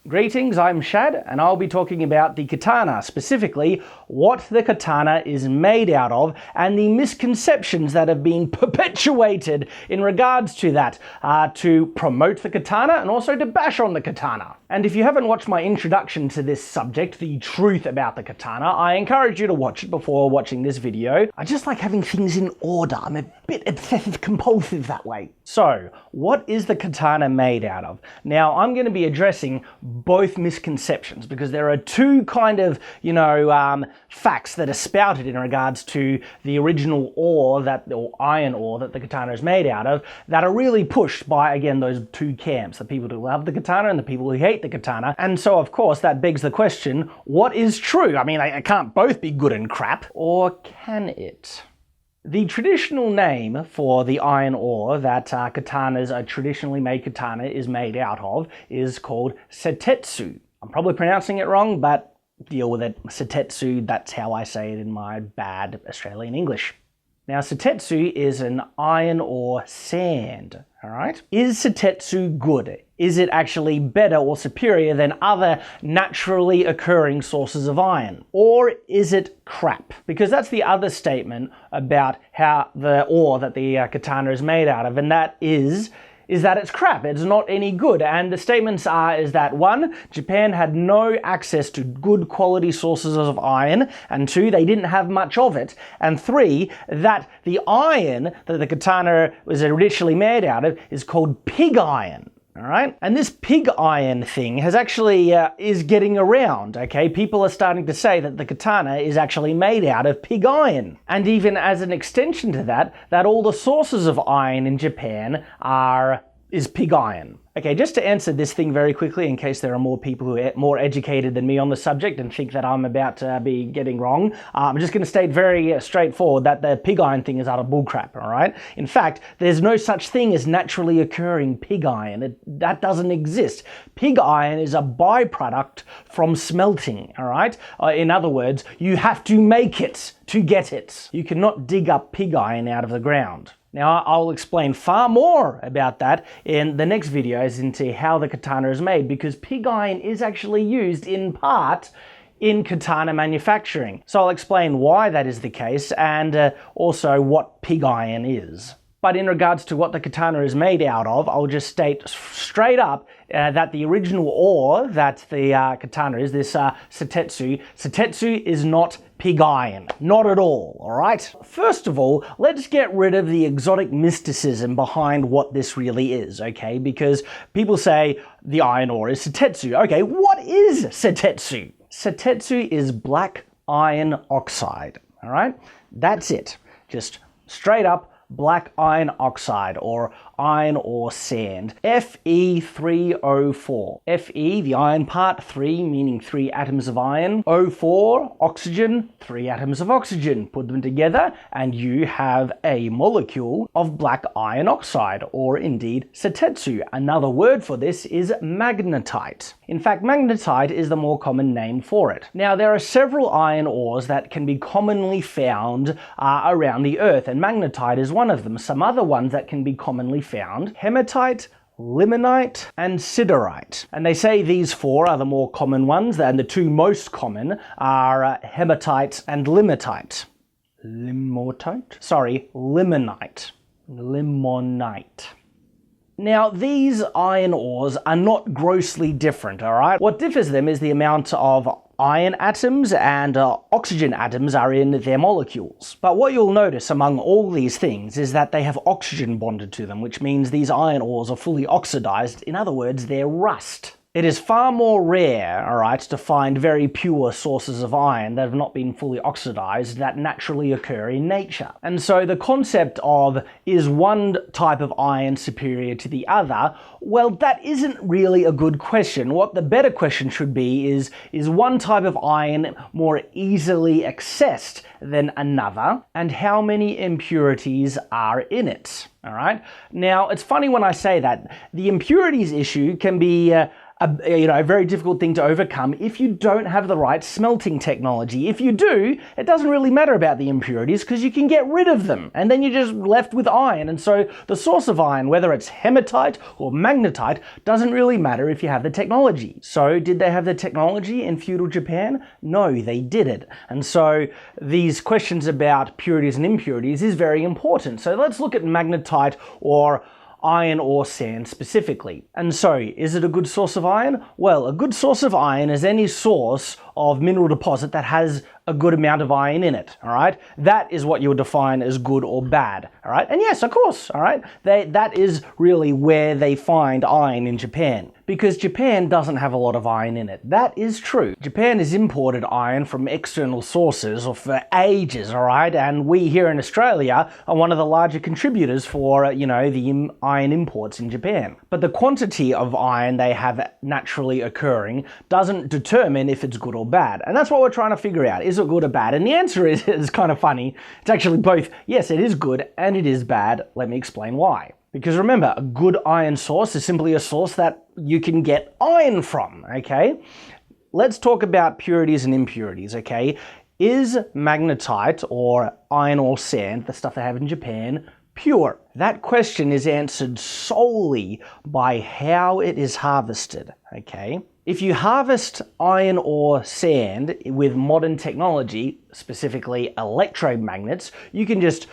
Greetings, I'm Shad, and I'll be talking about the katana, specifically what the katana is made out of and the misconceptions that have been perpetuated in regards to that, to promote the katana and also to bash on the katana. And if you haven't watched my introduction to this subject, the truth about the katana, I encourage you to watch it before watching this video. I just like having things in order. I'm a bit obsessive compulsive that way. So, what is the katana made out of? Now, I'm going to be addressing both misconceptions because there are two kind of, facts that are spouted in regards to the original ore or iron ore that the katana is made out of that are really pushed by, again, those two camps, the people who love the katana and the people who hate the katana. And so, of course, that begs the question, what is true? I mean, it can't both be good and crap, or can it? The traditional name for the iron ore that katanas, a traditionally made katana, is made out of is called setetsu. I'm probably pronouncing it wrong, but deal with it. Setetsu, that's how I say it in my bad Australian English. Now, setetsu is an iron ore sand, all right? Is setetsu good? Is it actually better or superior than other naturally occurring sources of iron? Or is it crap? Because that's the other statement about how the ore that the katana is made out of, and that is that it's crap, it's not any good. And the statements is that 1, Japan had no access to good quality sources of iron, and 2, they didn't have much of it, and 3, that the iron that the katana was originally made out of is called pig iron. All right, and this pig iron thing has actually is getting around, okay? People are starting to say that the katana is actually made out of pig iron. And even as an extension to that all the sources of iron in Japan is pig iron. Okay, just to answer this thing very quickly in case there are more people who are more educated than me on the subject and think that I'm about to be getting wrong, I'm just going to state very straightforward that the pig iron thing is utter bullcrap, all right? In fact, there's no such thing as naturally occurring pig iron. That doesn't exist. Pig iron is a byproduct from smelting, all right? In other words, you have to make it to get it. You cannot dig up pig iron out of the ground. Now, I'll explain far more about that in the next videos into how the katana is made, because pig iron is actually used in part in katana manufacturing. So I'll explain why that is the case and also what pig iron is. But in regards to what the katana is made out of, I'll just state straight up that the original ore that the katana is, this setetsu is not pig iron. Not at all right? First of all, let's get rid of the exotic mysticism behind what this really is, okay? Because people say the iron ore is setetsu. Okay, what is setetsu? Setetsu is black iron oxide, all right? That's it. Just straight up black iron oxide or iron ore sand. Fe3O4. Fe, the iron part, 3 meaning 3 atoms of iron. O4, oxygen, 3 atoms of oxygen. Put them together and you have a molecule of black iron oxide, or indeed setetsu. Another word for this is magnetite. In fact, magnetite is the more common name for it. Now, there are several iron ores that can be commonly found around the earth, and magnetite is one of them. Some other ones that can be commonly found: hematite, limonite, and siderite. And they say these 4 are the more common ones, and the 2 most common are hematite and limonite. Limonite. Now, these iron ores are not grossly different, all right? What differs them is the amount of iron atoms and oxygen atoms are in their molecules. But what you'll notice among all these things is that they have oxygen bonded to them, which means these iron ores are fully oxidized. In other words, they're rust. It is far more rare, all right, to find very pure sources of iron that have not been fully oxidized that naturally occur in nature. And so the concept of, is one type of iron superior to the other? Well, that isn't really a good question. What the better question should be is one type of iron more easily accessed than another, and how many impurities are in it? All right. Now, it's funny when I say that. The impurities issue can be a very difficult thing to overcome if you don't have the right smelting technology. If you do, it doesn't really matter about the impurities because you can get rid of them, and then you're just left with iron. And so the source of iron, whether it's hematite or magnetite, doesn't really matter if you have the technology. So did they have the technology in feudal Japan? No, they didn't. And so these questions about purities and impurities is very important. So let's look at magnetite or iron ore sand specifically. And so, is it a good source of iron? Well, a good source of iron is any source of mineral deposit that has a good amount of iron in it, all right? That is what you would define as good or bad, all right? And yes, of course, all right? That is really where they find iron in Japan, because Japan doesn't have a lot of iron in it. That is true. Japan has imported iron from external sources for ages, all right? And we here in Australia are one of the larger contributors for, the iron imports in Japan. But the quantity of iron they have naturally occurring doesn't determine if it's good or bad. And that's what we're trying to figure out. Is it good or bad? And the answer is kind of funny. It's actually both. Yes, it is good and it is bad. Let me explain why. Because remember, a good iron source is simply a source that you can get iron from, okay? Let's talk about purities and impurities, okay? Is magnetite or iron ore sand, the stuff they have in Japan, pure? That question is answered solely by how it is harvested, okay? If you harvest iron ore sand with modern technology, specifically electromagnets, you can just,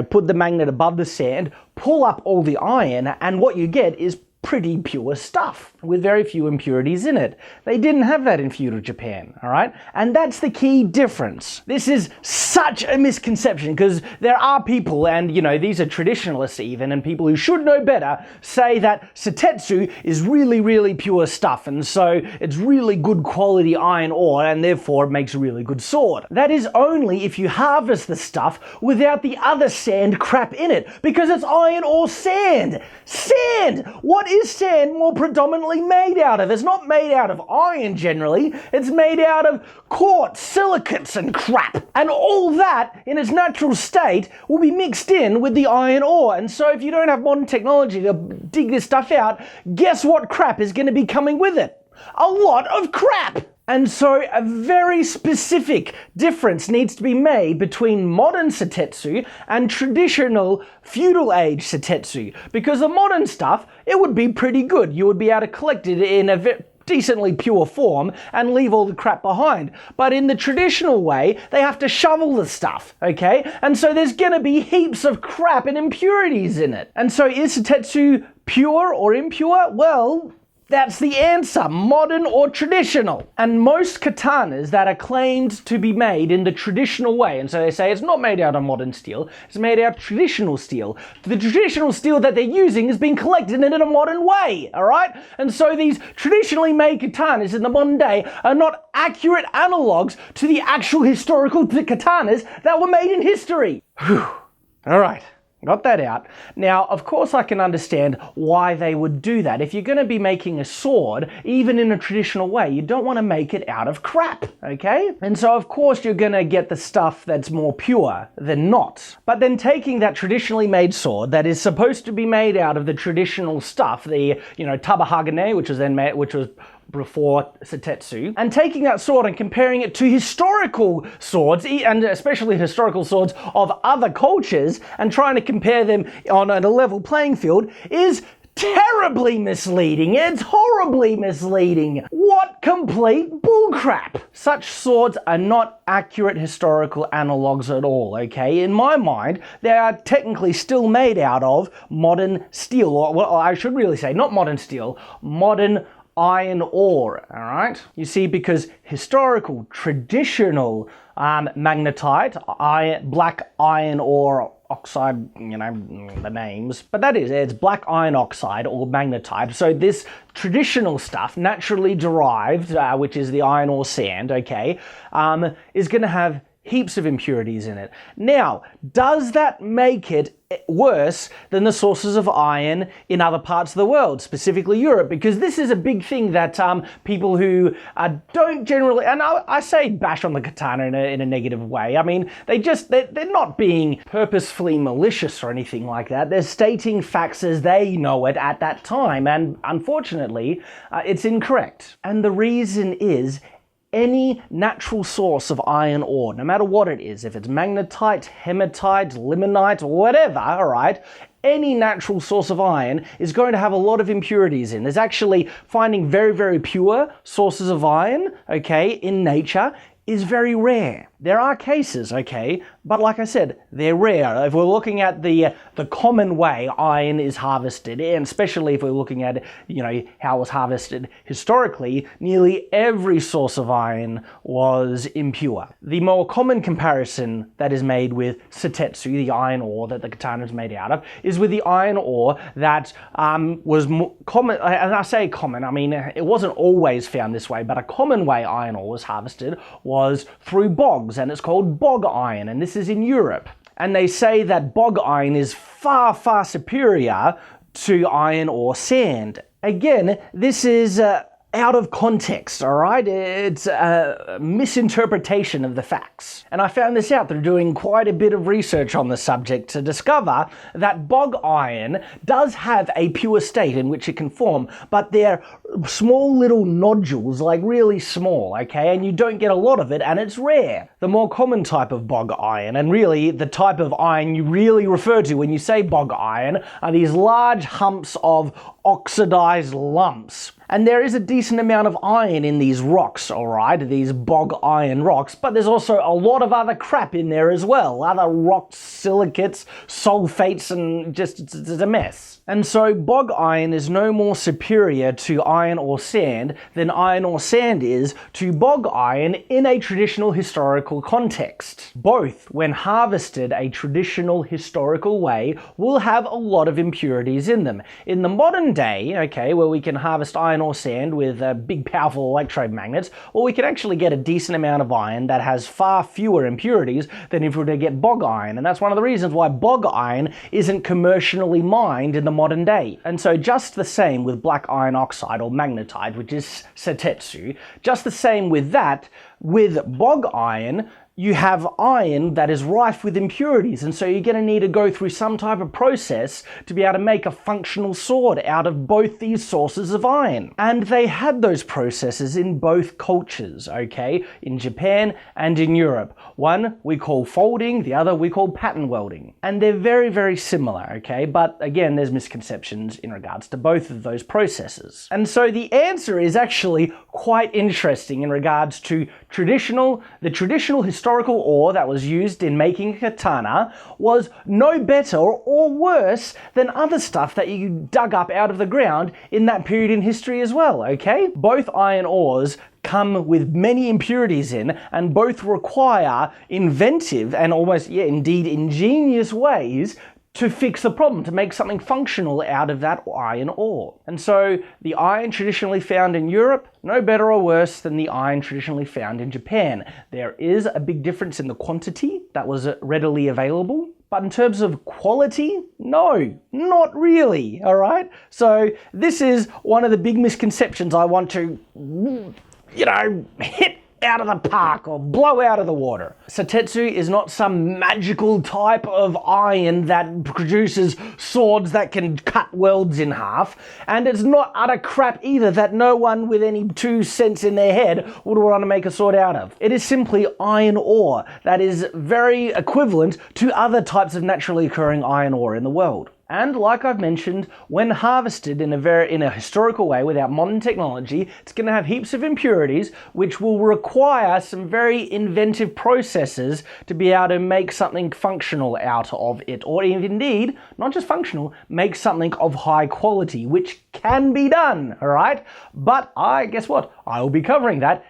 put the magnet above the sand, pull up all the iron, and what you get is pretty pure stuff with very few impurities in it. They didn't have that in feudal Japan, all right? And that's the key difference. This is such a misconception because there are people, and these are traditionalists even, and people who should know better, say that Setetsu is really, really pure stuff, and so it's really good quality iron ore, and therefore it makes a really good sword. That is only if you harvest the stuff without the other sand crap in it, because it's iron ore sand. Sand! What is sand more predominantly made out of? It's not made out of iron generally, it's made out of quartz, silicates and crap. And all that in its natural state will be mixed in with the iron ore. And so if you don't have modern technology to dig this stuff out, guess what crap is going to be coming with it? A lot of crap! And so a very specific difference needs to be made between modern Setetsu and traditional feudal age Setetsu. Because the modern stuff, it would be pretty good. You would be able to collect it in a decently pure form and leave all the crap behind. But in the traditional way, they have to shovel the stuff, okay? And so there's gonna be heaps of crap and impurities in it. And so is Setetsu pure or impure? Well, that's the answer, modern or traditional. And most katanas that are claimed to be made in the traditional way, and so they say it's not made out of modern steel, it's made out of traditional steel. The traditional steel that they're using has been collected in a modern way, all right? And so these traditionally made katanas in the modern day are not accurate analogs to the actual historical katanas that were made in history. Whew. All right. Got that out. Now, of course, I can understand why they would do that. If you're going to be making a sword, even in a traditional way, you don't want to make it out of crap, okay? And so, of course, you're going to get the stuff that's more pure than not. But then taking that traditionally made sword that is supposed to be made out of the traditional stuff, the, tabahagane, which was before Setetsu, and taking that sword and comparing it to historical swords, and especially historical swords of other cultures, and trying to compare them on a level playing field is terribly misleading. It's horribly misleading. What complete bullcrap. Such swords are not accurate historical analogs at all, okay? In my mind, they are technically still made out of modern steel, or well, I should really say not modern steel, modern iron ore, all right? You see, because historical, traditional magnetite, black iron ore oxide, the names, but it's black iron oxide or magnetite. So this traditional stuff, naturally derived, which is the iron ore sand, okay, is going to have heaps of impurities in it. Now, does that make it worse than the sources of iron in other parts of the world, specifically Europe? Because this is a big thing that people who don't generally, and I say bash on the katana in a negative way. I mean, they're not being purposefully malicious or anything like that. They're stating facts as they know it at that time, and unfortunately, it's incorrect. And the reason is, any natural source of iron ore, no matter what it is, if it's magnetite, hematite, limonite, whatever, all right, any natural source of iron is going to have a lot of impurities in. There's actually finding very, very pure sources of iron, okay, in nature is very rare. There are cases, okay, but like I said, they're rare. If we're looking at the common way iron is harvested, and especially if we're looking at, how it was harvested historically, nearly every source of iron was impure. The more common comparison that is made with satetsu, the iron ore that the katana is made out of, is with the iron ore that was common, and I say common, I mean, it wasn't always found this way, but a common way iron ore was harvested was through bogs, and it's called bog iron, and this is in Europe. And they say that bog iron is far, far superior to iron or sand. Again, this is out of context, all right? It's a misinterpretation of the facts. And I found this out through doing quite a bit of research on the subject to discover that bog iron does have a pure state in which it can form, but they're small little nodules, like really small, okay? And you don't get a lot of it, and it's rare. The more common type of bog iron, and really the type of iron you really refer to when you say bog iron, are these large humps of oxidized lumps. And there is a decent amount of iron in these rocks, alright, these bog iron rocks, but there's also a lot of other crap in there as well. Other rocks, silicates, sulfates, and just it's a mess. And so bog iron is no more superior to iron or sand than iron or sand is to bog iron in a traditional historical context. Both, when harvested a traditional historical way, will have a lot of impurities in them. In the modern day, okay, where we can harvest iron or sand with big powerful electromagnets, well, we can actually get a decent amount of iron that has far fewer impurities than if we were to get bog iron. And that's one of the reasons why bog iron isn't commercially mined in the modern day. And so just the same with black iron oxide or magnetite, which is satetsu, just the same with that, with bog iron, you have iron that is rife with impurities, and so you're going to need to go through some type of process to be able to make a functional sword out of both these sources of iron. And they had those processes in both cultures, okay, in Japan and in Europe. One we call folding, the other we call pattern welding. And they're very, very similar, okay, but again, there's misconceptions in regards to both of those processes. And so the answer is actually quite interesting in regards to the traditional historical ore that was used in making a katana was no better or worse than other stuff that you dug up out of the ground in that period in history as well, okay? Both iron ores come with many impurities in, and both require inventive and almost, indeed ingenious ways to fix the problem, to make something functional out of that iron ore. And so the iron traditionally found in Europe, no better or worse than the iron traditionally found in Japan. There is a big difference in the quantity that was readily available, but in terms of quality, no, not really, all right? So this is one of the big misconceptions I want to, hit out of the park or blow out of the water. Satetsu is not some magical type of iron that produces swords that can cut worlds in half, and it's not utter crap either that no one with any 2 cents in their head would want to make a sword out of. It is simply iron ore that is very equivalent to other types of naturally occurring iron ore in the world. And like I've mentioned, when harvested in a historical way without modern technology, it's going to have heaps of impurities, which will require some very inventive processes to be able to make something functional out of it, or indeed, not just functional, make something of high quality, which can be done, all right? But guess what? I will be covering that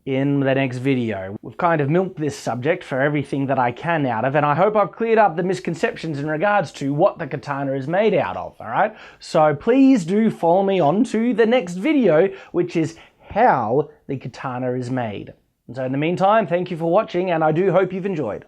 in the next video. We've kind of milked this subject for everything that I can out of, and I hope I've cleared up the misconceptions in regards to what the katana is made out of, alright? So please do follow me on to the next video, which is how the katana is made. And so in the meantime, thank you for watching, and I do hope you've enjoyed.